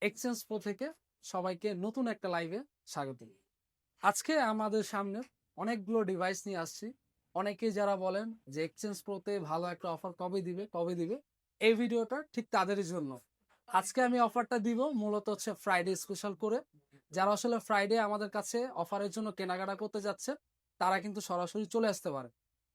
Exchange pro থেকে সবাইকে নতুন একটা লাইভে স্বাগত। আজকে আমাদের সামনে অনেকগুলো ডিভাইস নিয়ে আসছি। অনেকেই যারা বলেন যে এক্সচেঞ্জ প্রোতে ভালো একটা অফার কবে দিবে, এই ভিডিওটা ঠিক তাদেরই জন্য। আজকে আমি অফারটা দিব মূলত হচ্ছে ফ্রাইডে স্পেশাল করে। যারা আসলে ফ্রাইডে আমাদের কাছে অফারের জন্য কেনাকাটা করতে যাচ্ছে তারা কিন্তু সরাসরি চলে আসতে পারে।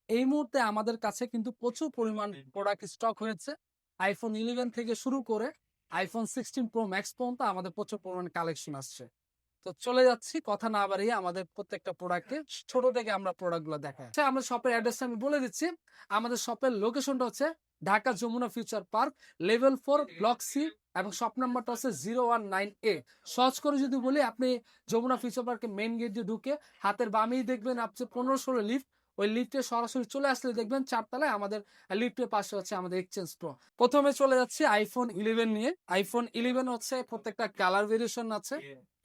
এই মুহূর্তে আমাদের কাছে কিন্তু প্রচুর পরিমাণ প্রোডাক্ট স্টক হয়েছে। আইফোন 11 থেকে শুরু করে আইফোন 16 প্রো ম্যাক্স পর্যন্ত আমাদের প্রচুর পরিমাণ কালেকশন আসছে। তো চলে যাচ্ছি কথা না বাড়িয়ে আমাদের প্রত্যেকটা প্রোডাক্টে ছোট থেকে আমরা প্রোডাক্টগুলো দেখাই। আচ্ছা, আমরা শপের অ্যাড্রেসটা আমি বলে দিচ্ছি। আমাদের শপের লোকেশনটা হচ্ছে Dhaka Jamuna Future Park, level 4, block C, এবং শপ নাম্বারটা হচ্ছে 019A। সহজ করে যদি বলি, আপনি যমুনা ফিউচার পার্কের মেইন গেট দিয়ে ঢুকে হাতের বামেই দেখবেন আপনি 15-16 লিফট। ওই লিফটে সরাসরি চলে আসলে দেখবেন চারতলায় আমাদের লিফটের পাশে হচ্ছে আমাদের এক্সচেঞ্জ প্রো। প্রথমে চলে যাচ্ছি আইফোন 11 নিয়ে। আইফোন 11 হচ্ছে প্রত্যেকটা কালার ভেরিয়েশন আছে।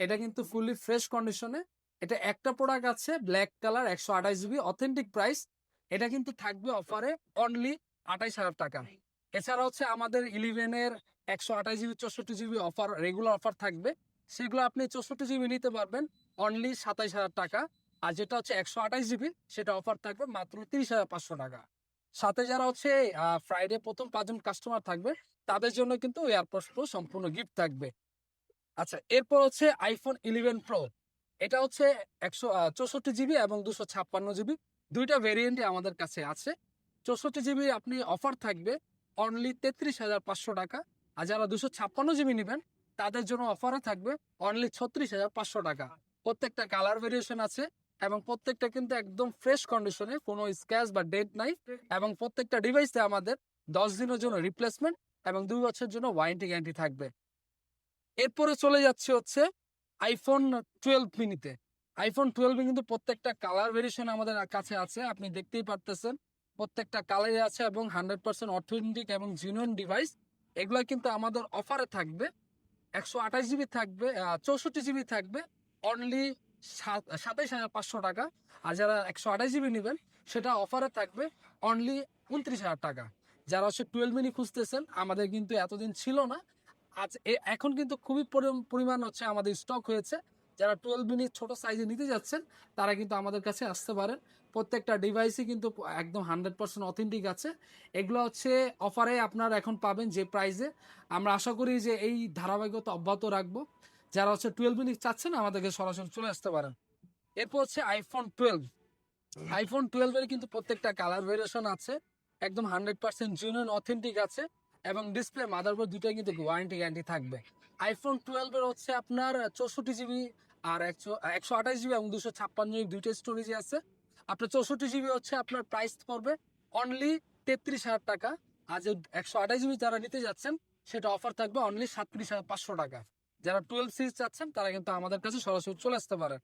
এটা কিন্তু ফুললি ফ্রেশ কন্ডিশনে। এটা একটা প্রোডাক্ট আছে black colour 128 GB authentic price. এটা কিন্তু থাকবে অফারে অনলি 28,000 টাকা। এছাড়া হচ্ছে আমাদের 11-এর 128 GB 64 GB offer, regular offer থাকবে। সেগুলো আপনি 64 জিবি নিতে পারবেন অনলি 27,000 টাকা। আর যেটা হচ্ছে 128 জিবি সেটা অফার থাকবে মাত্র 30,500 টাকা। সাথে যারা হচ্ছে ফ্রাইডে প্রথম 5 জন কাস্টমার থাকবে তাদের জন্য কিন্তু এয়ারপডস প্রো সম্পূর্ণ গিফট থাকবে। আচ্ছা, এরপর হচ্ছে আইফোন 11 প্রো। এটা হচ্ছে 164 জিবি এবং 256 জিবি দুইটা ভেরিয়েন্টই আমাদের কাছে আছে। 64 জিবি আপনি অফার থাকবে অনলি 33,500 টাকা। আর যারা 256 জিবি নেবেন তাদের জন্য অফারে থাকবে অনলি 36,500 টাকা। প্রত্যেকটা কালার ভেরিয়েশন আছে এবং প্রত্যেকটা কিন্তু একদম ফ্রেশ কন্ডিশনে, কোনো স্ক্র্যাচ বা ডেন্ট নাই। এবং প্রত্যেকটা ডিভাইসে আমাদের 10 দিনের জন্য রিপ্লেসমেন্ট এবং 2 বছরের জন্য ওয়ারেন্টি গ্যারান্টি থাকবে। এরপরে চলে যাচ্ছে হচ্ছে আইফোন 12 মিনিতে। আইফোন 12 কিন্তু প্রত্যেকটা কালার ভেরিয়েশন আমাদের কাছে আছে, আপনি দেখতেই পারতেছেন। প্রত্যেকটা কালারে আছে এবং 100% অথেন্টিক এবং জিনুইন ডিভাইস। এগুলা কিন্তু আমাদের অফারে থাকবে। 128 জিবি থাকবে, 64 জিবি থাকবে অনলি 27,500 টাকা। আর যারা 128 জিবি নেবেন সেটা অফারে থাকবে অনলি 29,000 টাকা। যারা হচ্ছে 12 মিনি খুঁজতেছেন, আমাদের কিন্তু এতদিন ছিল না। আজ এখন কিন্তু খুবই পরিমাণ হচ্ছে আমাদের স্টক হয়েছে। যারা 12 মিনি ছোট সাইজে নিতে যাচ্ছেন তারা কিন্তু আমাদের কাছে আসতে পারেন। প্রত্যেকটা ডিভাইসই কিন্তু একদম 100% অথেন্টিক আছে। এগুলো হচ্ছে অফারে আপনারা এখন পাবেন যে প্রাইসে। আমরা আশা করি যে এই ধারাবাহিকতা অব্যাহত রাখবো। যারা হচ্ছে 12 মিনি চাচ্ছেন আমাদেরকে সরাসরি চলে আসতে পারেন। এরপর হচ্ছে আইফোন 12। আইফোন 12 এর কিন্তু প্রত্যেকটা কালার ভেরিয়েশন আছে, একদম 100% জেনুইন অথেন্টিক আছে। এবং ডিসপ্লে মাদারবোর্ড দুটোই কিন্তু ওয়ারেন্টি গ্যারান্টি থাকবে। আইফোন 12 এর হচ্ছে আপনার 64 জিবি আর 128 জিবি এবং 256 জিবি দুইটা স্টোরেজ আছে। আপনার 64 জিবি হচ্ছে আপনার প্রাইস পড়বে অনলি 33,000 টাকা। আর যে 128 জিবি যারা নিতে যাচ্ছেন সেটা অফার থাকবে অনলি 37,500 টাকা। যারা 12 সিরিজ চাচ্ছেন তারা কিন্তু আমাদের কাছে সরাসরি চলে আসতে পারে।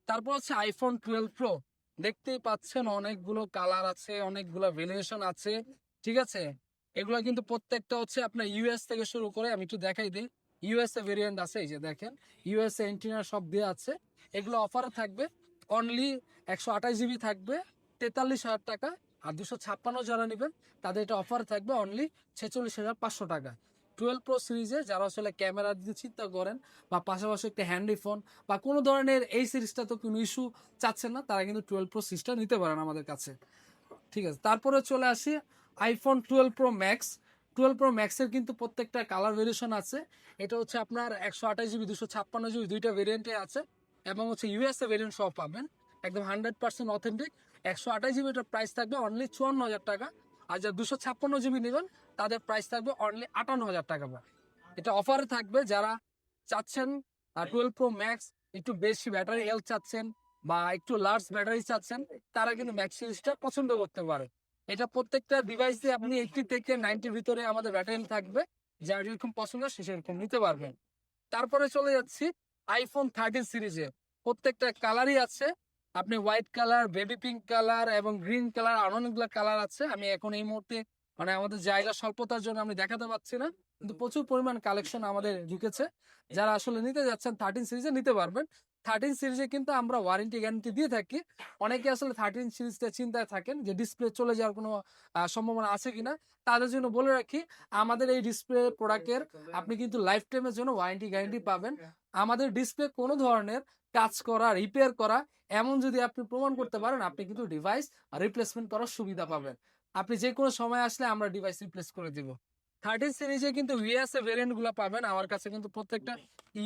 তারপর হচ্ছে আইফোন 12 প্রো। দেখতেই পাচ্ছেন অনেকগুলো কালার আছে, অনেকগুলো ভেরিয়েশন আছে, ঠিক আছে। এগুলো কিন্তু প্রত্যেকটা হচ্ছে আপনার ইউএস থেকে শুরু করে, আমি একটু দেখাই দিই। ইউএসএ ভেরিয়েন্ট আছে, এই যে দেখেন ইউএসএ এন্টিনা সব দেওয়া আছে। এগুলো অফারে থাকবে অনলি 128 জিবি থাকবে 43,000 টাকা। আর 256 যারা নেবেন তাদের এটা অফার থাকবে অনলি 46,500 টাকা। 12 প্রো সিরিজে যারা আসলে ক্যামেরা দিতে চিন্তা করেন বা পাশাপাশি একটা হ্যান্ডি ফোন বা কোনো ধরনের এই সিরিজটা তো কোনো ইস্যু চাচ্ছেন না, তারা কিন্তু 12 প্রো সিরিজটা নিতে পারেন আমাদের কাছে, ঠিক আছে। তারপরে চলে আসি আইফোন 12 প্রো ম্যাক্স। 12 প্রো ম্যাক্সের কিন্তু প্রত্যেকটা কালার ভেরিয়েশন আছে। এটা হচ্ছে আপনার 128 জিবি 256 জিবি দুইটা ভেরিয়েন্টে আছে এবং হচ্ছে ইউএসএ ভেরিয়েন্ট সব পাবেন, একদম 100% অথেন্টিক। 128 জিবি এটার প্রাইস থাকবে অনলি 54,000 টাকা। আর যারা 256 জিবি নেবেন তাদের প্রাইস থাকবে অনলি 58,000 টাকা। এটা অফারে থাকবে যারা চাচ্ছেন 12 প্রো ম্যাক্স, একটু বেশি ব্যাটারি হেলথ চাচ্ছেন বা একটু লার্জ ব্যাটারি চাচ্ছেন, তারা কিন্তু ম্যাক্স সিরিজটা পছন্দ করতে পারে। এটা প্রত্যেকটা ডিভাইসে আপনি 80 থেকে 90 ভিতরে আমাদের ব্যাটারি থাকবে, যার যেরকম পছন্দ সে সেরকম নিতে পারবেন। তারপরে চলে যাচ্ছি আইফোন 13 সিরিজে। প্রত্যেকটা কালারই আছে, আপনি white colour, baby pink colour এবং গ্রিন কালার, আর অনেকগুলো কালার আছে। আমি এখন এই মুহূর্তে মানে আমাদের জায়গা স্বল্পতার জন্য আমি দেখাতে পাচ্ছি না, কিন্তু প্রচুর পরিমাণ কালেকশন আমাদের ঢুকেছে। যারা আসলে নিতে যাচ্ছেন 13 সিরিজে নিতে পারবেন। 13 সিরিজে কিন্তু আমরা ওয়ারেন্টি গ্যারান্টি দিয়ে থাকি। অনেকে আসলে 13 সিরিজটা চিন্তায় থাকেন যে ডিসপ্লে চলে যাওয়ার কোনো সম্ভাবনা আছে কিনা। তাদের জন্য বলে রাখি, আমাদের এই ডিসপ্লে প্রোডাক্টের আপনি কিন্তু লাইফ টাইমের জন্য ওয়ারেন্টি গ্যারান্টি পাবেন। আমাদের ডিসপ্লে কোনো ধরনের কাজ করা, রিপেয়ার করা এমন যদি আপনি প্রমাণ করতে পারেন, আপনি কিন্তু ডিভাইস রিপ্লেসমেন্ট করার সুবিধা পাবেন। আপনি যে কোনো সময় আসলে আমরা ডিভাইস রিপ্লেস করে দিব। 13 সিরিজে কিন্তু ইউএসএ ভেরিয়েন্ট গুলো পাবেন। আমার কাছে কিন্তু প্রত্যেকটা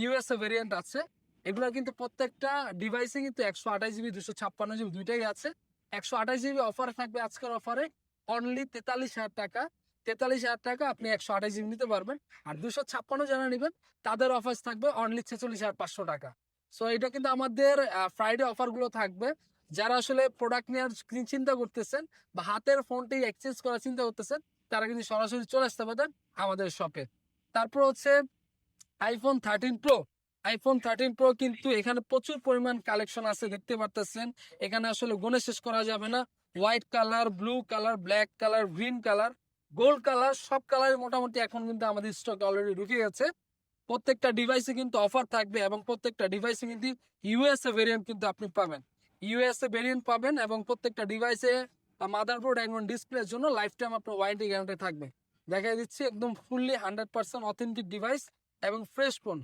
ইউএসএ ভেরিয়েন্ট আছে। এগুলো কিন্তু প্রত্যেকটা ডিভাইসে কিন্তু 128 জিবি 256 জিবি দুইটাই আছে। 128 জিবি অফারে থাকবে আজকের অফারে অনলি 43,000 টাকা। 43,000 টাকা আপনি 128 জিবি নিতে পারবেন। আর 256 যারা নেবেন তাদের অফার থাকবে অনলি 46,500 টাকা। সো এটা কিন্তু আমাদের ফ্রাইডে অফার গুলো থাকবে। যারা আসলে প্রোডাক্ট নেওয়ার চিন্তা করতেছেন বা হাতের ফোনটি এক্সচেঞ্জ করার চিন্তা করতেছেন, তারা কিন্তু সরাসরি চলে আসতে পারেন আমাদের শপে। তারপর হচ্ছে আইফোন 13 প্রো। আইফোন 13 প্রো কিন্তু এখানে প্রচুর পরিমাণ কালেকশন আছে, দেখতে পারতেছেন। এখানে আসলে গুণে শেষ করা যাবে না। White colour, blue colour, black colour, green colour, gold colour, সব কালার মোটামুটি এখন কিন্তু আমাদের স্টক অলরেডি ঢুকে গেছে। প্রত্যেকটা ডিভাইসে কিন্তু অফার থাকবে এবং প্রত্যেকটা ডিভাইসে কিন্তু ইউএসএ ভেরিয়েন্ট কিন্তু আপনি পাবেন। ইউএসএ ভেরিয়েন্ট পাবেন এবং প্রত্যেকটা ডিভাইসে মাদারবোর্ড এবং ডিসপ্লের জন্য লাইফ টাইম আপনার ওয়ারেন্টি গ্যারান্টি থাকবে। দেখা দিচ্ছি একদম ফুললি 100% অথেন্টিক ডিভাইস এবং ফ্রেশ ফোন।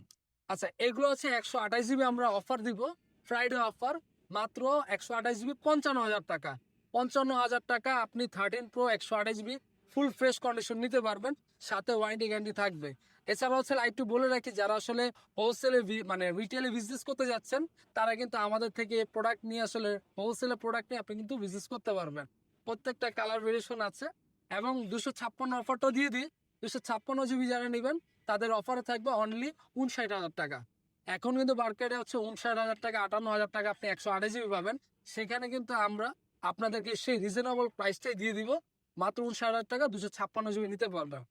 আচ্ছা, এগুলো হচ্ছে 128 জিবি আমরা অফার দিব, ফ্রাইডে অফার মাত্র 128 জিবি 55,000 টাকা। 55,000 টাকা আপনি 13 pro 128 GB full fresh condition নিতে পারবেন, সাথে ওয়ারেন্টি গ্যারান্টি থাকবে। এছাড়া হচ্ছে একটু বলে রাখি, যারা আসলে হোলসেলে মানে রিটেলে বিজনেস করতে যাচ্ছেন, তারা কিন্তু আমাদের থেকে প্রোডাক্ট নিয়ে আসলে হোলসেলে প্রোডাক্ট নিয়ে আপনি কিন্তু বিজনেস করতে পারবেন। প্রত্যেকটা কালার ভেরিয়েশন আছে এবং 256 অফারটা দিয়ে দিই। 256 জিবি যারা নেবেন তাদের অফারে থাকবে অনলি 59,000 টাকা। এখন কিন্তু মার্কেটে হচ্ছে 59,000 টাকা, 58,000 টাকা আপনি 128 জিবি পাবেন। সেখানে কিন্তু আমরা আপনাদেরকে সেই রিজনেবল প্রাইসটাই দিয়ে দিব, মাত্র 59,000 টাকা 256 জিবি নিতে পারবেন।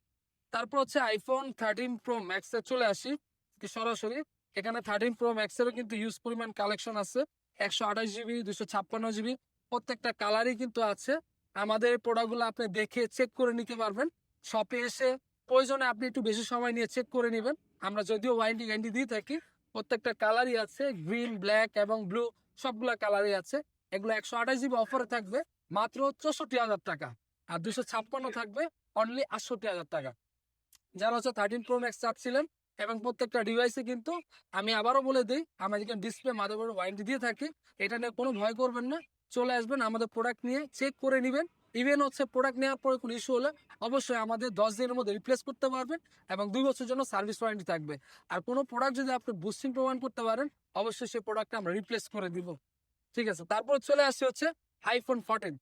তারপর হচ্ছে আইফোন 13 প্রো ম্যাক্সে চলে আসি সরাসরি। এখানে 13 প্রো ম্যাক্সেরও কিন্তু ইউজ পরিমাণ কালেকশন আছে। 128 জিবি 256 জিবি প্রত্যেকটা কালারই কিন্তু আছে। আমাদের প্রোডাক্টগুলো আপনি দেখে চেক করে নিতে পারবেন। শপে এসে প্রয়োজনে আপনি একটু বেশি সময় নিয়ে চেক করে নেবেন। আমরা যদিও ওয়ারেন্টি গ্যারান্টি দিয়ে থাকি। প্রত্যেকটা কালারই আছে, গ্রিন, ব্ল্যাক এবং ব্লু সবগুলা কালারই আছে। এগুলো 128 জিবি অফারে থাকবে মাত্র 64,000 টাকা। আর 256 থাকবে অনলি 68,000 টাকা। যারা হচ্ছে 13 প্রো ম্যাক্স চাচ্ছিলেন, এবং প্রত্যেকটা ডিভাইসে কিন্তু আমি আবারও বলে দিই, আমরা যেখানে ডিসপ্লে মাদারবোর্ড ওয়ারেন্টি দিয়ে থাকি। এটা নিয়ে কোনো ভয় করবেন না, চলে আসবেন আমাদের প্রোডাক্ট নিয়ে চেক করে নেবেন। ইভেন হচ্ছে প্রোডাক্ট নেওয়ার পরে কোনো ইস্যু হলে অবশ্যই আমাদের 10 দিনের মধ্যে রিপ্লেস করতে পারবেন এবং 2 বছরের জন্য সার্ভিস ওয়ারেন্টি থাকবে। আর কোনো প্রোডাক্ট যদি আপনি বুস্টিং প্রমাণ করতে পারেন, অবশ্যই সেই প্রোডাক্টটা আমরা রিপ্লেস করে দিব। ঠিক আছে, তারপর চলে আসছে হচ্ছে আইফোন 14।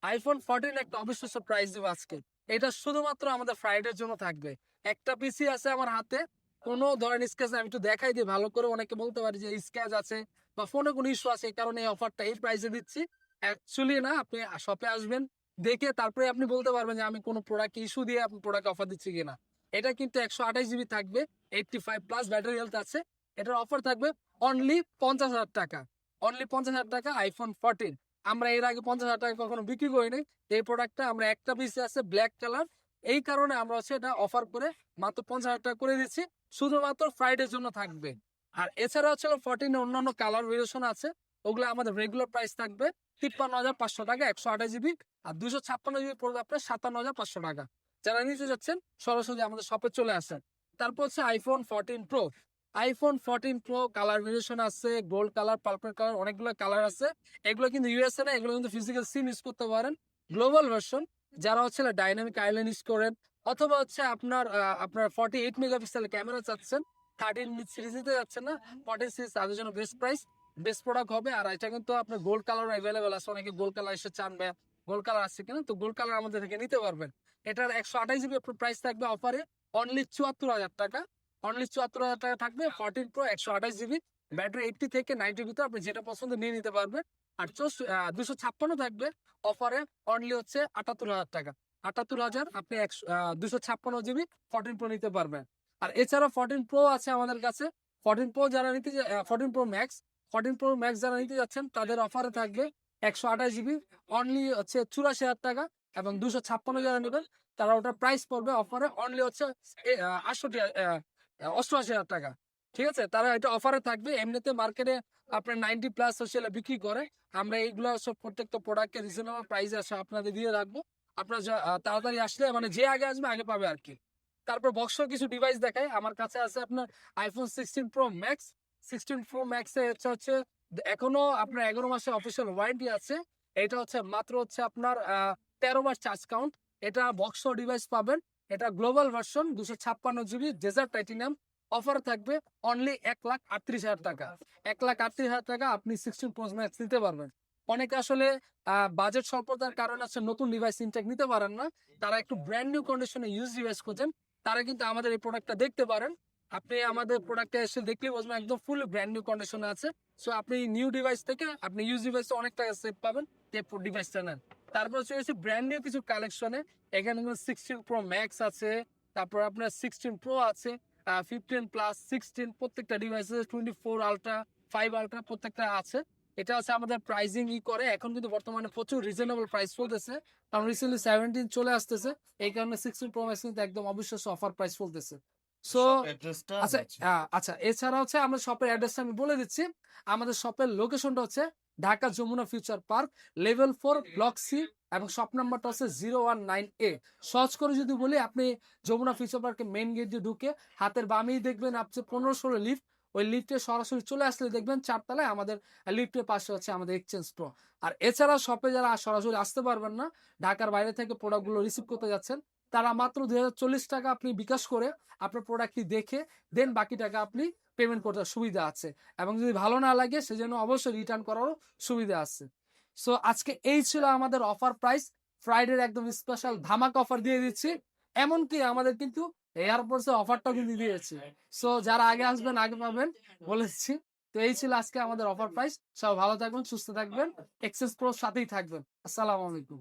আইফোন 14 একটা অবিশ্বাস্য প্রাইস দেবো আজকে। এটা শুধুমাত্র আমাদের ফ্রাইডের জন্য থাকবে। একটা পিসি আছে আমার হাতে, কোনো ধরনের স্ক্র্যাচ আমি একটু দেখাই দিই ভালো করে। অনেকে বলতে পারে যে স্ক্র্যাচ আছে বা ফোনে কোনো ইস্যু আছে, এই কারণে এই অফারটা এই প্রাইসে দিচ্ছি। অ্যাকচুয়ালি না, আপনি শপে আসবেন, দেখে তারপরে আপনি বলতে পারবেন যে আমি কোনো প্রোডাক্ট ইস্যু দিয়ে আপনি প্রোডাক্ট অফার দিচ্ছি কিনা। এটা কিন্তু 128 জিবি থাকবে, 85+ ব্যাটারি হেলথ আছে। এটার অফার থাকবে অনলি 50,000 টাকা। অনলি 50,000 টাকা আইফোন 14। আমরা এর আগে 50,000 টাকা কখনো বিক্রি করিনি। এই প্রোডাক্টটা আমরা একটা পিসে আছে ব্ল্যাক কালার, এই কারণে আমরা হচ্ছে এটা অফার করে মাত্র 50,000 টাকা করে দিচ্ছি। শুধুমাত্র ফ্রাইডের জন্য থাকবে। আর এছাড়া হচ্ছে 14 অন্যান্য কালার ভেরিয়েশন আছে, ওগুলো আমাদের রেগুলার প্রাইস থাকবে 53,500 টাকা 128 জিবি। আর 256 জিবি পড়বে আপনার 57,500 টাকা। যারা নিতে যাচ্ছেন সরাসরি আমাদের শপে চলে আসেন। তারপর হচ্ছে iPhone 14 pro. IPhone 14 pro colour variation আছে, গোল্ড কালার, পার্পল কালার, অনেকগুলো কালার আছে। এগুলো কিন্তু ইউএসএ না, এগুলো কিন্তু ফিজিক্যাল সিম ইউজ করতে পারেন। গ্লোবাল ভার্সন যারা হচ্ছে ডাইনামিক আইল্যান্ড ইউজ করেন, অথবা হচ্ছে আপনার 48 মেগাপিক্সেল ক্যামেরা চাচ্ছেন, 13 সিরিজ নিতে যাচ্ছেন না, 14 সিরিজ তাদের জন্য বেস্ট প্রাইস, বেস্ট প্রোডাক্ট হবে। আর এটা কিন্তু আপনার গোল্ড কালার অ্যাভেলেবেল আছে, অনেকে গোল্ড কালার এসে চান ভাই গোল্ড কালার আছে কিনা, তো গোল্ড কালার আমাদের থেকে নিতে পারবেন। এটার 128 জিবি প্রাইস থাকবে অফারে অনলি 74,000 টাকা। অনলি 74,000 টাকা থাকবে 14 প্রো 128 জিবি, ব্যাটারি 80 থেকে 90 ভিতরে আপনি যেটা পছন্দ নিয়ে নিতে পারবেন। আর 256 থাকবে অফারে অনলি হচ্ছে 78,000 টাকা। 78,000 আপনি 256 জিবি 14 প্রো নিতে পারবেন। আর এছাড়া 14 প্রো আছে আমাদের কাছে। 14 প্রো যারা নিতে 14 প্রো ম্যাক্স 14 প্রো ম্যাক্স যারা নিতে যাচ্ছেন তাদের অফারে থাকবে 128 জিবি অনলি হচ্ছে 84,000 টাকা। এবং 256 যারা নেবেন তারা ওটার প্রাইস পড়বে অফারে অনলি হচ্ছে 88,000 টাকা। ঠিক আছে, তারা এটা অফারে থাকবে। এমনিতে মার্কেটে আপনার 90+ সোশ্যালে বিক্রি করে। আমরা এইগুলো সব প্রত্যেকটা প্রোডাক্টকে রিজনেবল প্রাইসে আসে আপনাদের দিয়ে রাখবো। আপনারা তাড়াতাড়ি আসলে মানে যে আগে আসবে আগে পাবে আর কি। তারপর বক্সের কিছু ডিভাইস দেখাই। আমার কাছে আছে আপনার iPhone 16 Pro Max। 16 Pro Max এ হচ্ছে এখনো আপনার 11 মাসের অফিসিয়াল ওয়ারেন্টি আছে। এটা হচ্ছে মাত্র হচ্ছে আপনার 13 মাস চার্জ কাউন্ট। এটা বক্স ডিভাইস পাবেন। এটা global version 256 GB dessert titanium. Offer থাকবে অনলি 1,38,000 টাকা। 1,38,000 টাকা আপনি 16 Pro Max নিতে পারবেন। অনেকে আসলে বাজেট স্বল্পতার কারণে আছে নতুন ডিভাইস ইনটেক নিতে পারেন না। তারা একটু ব্র্যান্ড নিউ কন্ডিশনে ইউজ ডিভাইস খোঁজেন, তারা কিন্তু আমাদের এই প্রোডাক্টটা দেখতে পারেন। আপনি আমাদের প্রোডাক্টে এসে দেখলেই বুঝবেন একদম ফুল ব্র্যান্ড নিউ কন্ডিশনে আছে। সো আপনি নিউ ডিভাইস থেকে আপনি ইউজ ডিভাইসে অনেক টাকা সেভ পাবেন যে ডিভাইসটা নেন। তারপর হচ্ছে ব্র্যান্ড নিউ কিছু কালেকশনে এখানে 16 Pro Max আছে, তারপর আপনার 16 Pro আছে, 15 প্লাস 16 প্রত্যেকটা ডিভাইসে 24 আলট্রা 5 আলট্রা প্রত্যেকটা আছে। এটা হচ্ছে আমাদের প্রাইজিং করে এখন কিন্তু বর্তমানে প্রচুর রিজনেবল প্রাইস চলতেছে, কারণ রিসেন্টলি 17 চলে আসতেছে। এই কারণে 16 Pro Max কিন্তু একদম অবিশ্বাস্য অফার প্রাইস চলতেছে। সো আচ্ছা, আচ্ছা, এছাড়া হচ্ছে আমরা শপের অ্যাড্রেসটা আমি বলে দিচ্ছি। আমাদের শপের লোকেশনটা হচ্ছে Dhaka Jamuna Future Park, level 4, block C, এবং শপ নাম্বারটা হচ্ছে 019A। সহজ করে যদি বলি, আপনি যমুনা ফিউচার পার্কের মেইন গেট দিয়ে ঢুকে হাতের বামেই দেখবেন আপনি 15-16 লিফট। ওই লিফটে সরাসরি চলে আসলে দেখবেন 4 তলায় আমাদের লিফটের পাশে হচ্ছে আমাদের এক্সচেঞ্জ প্রো। আর এছাড়া শপে যারা সরাসরি আসতে পারবেন না, ঢাকার বাইরে থেকে প্রোডাক্টগুলো রিসিভ করতে যাচ্ছেন, তারা মাত্র 2040 টাকা আপনি বিকাশ করে আপনার প্রোডাক্টটি দেখে দেন বাকি টাকা আপনি পেমেন্ট করতে সুবিধা আছে। এবং যদি ভালো না লাগে সেজন্য অবশ্যই রিটার্ন করারও সুবিধা আছে। সো আজকে এই ছিল আমাদের অফার প্রাইস। ফ্রাইডের একদম স্পেশাল ধামাকা অফার দিয়ে দিচ্ছি। এমনকি আমাদের কিন্তু এয়ারপোর্টস এর অফারটাও কিন্তু দিয়েছি। সো যারা আগে আসবেন আগে পাবেন বলেছি। তো এই ছিল আজকে আমাদের অফার প্রাইস। সব ভালো থাকবেন, সুস্থ থাকবেন, এক্সেস প্রোর সাথেই থাকবেন। আসসালামু আলাইকুম।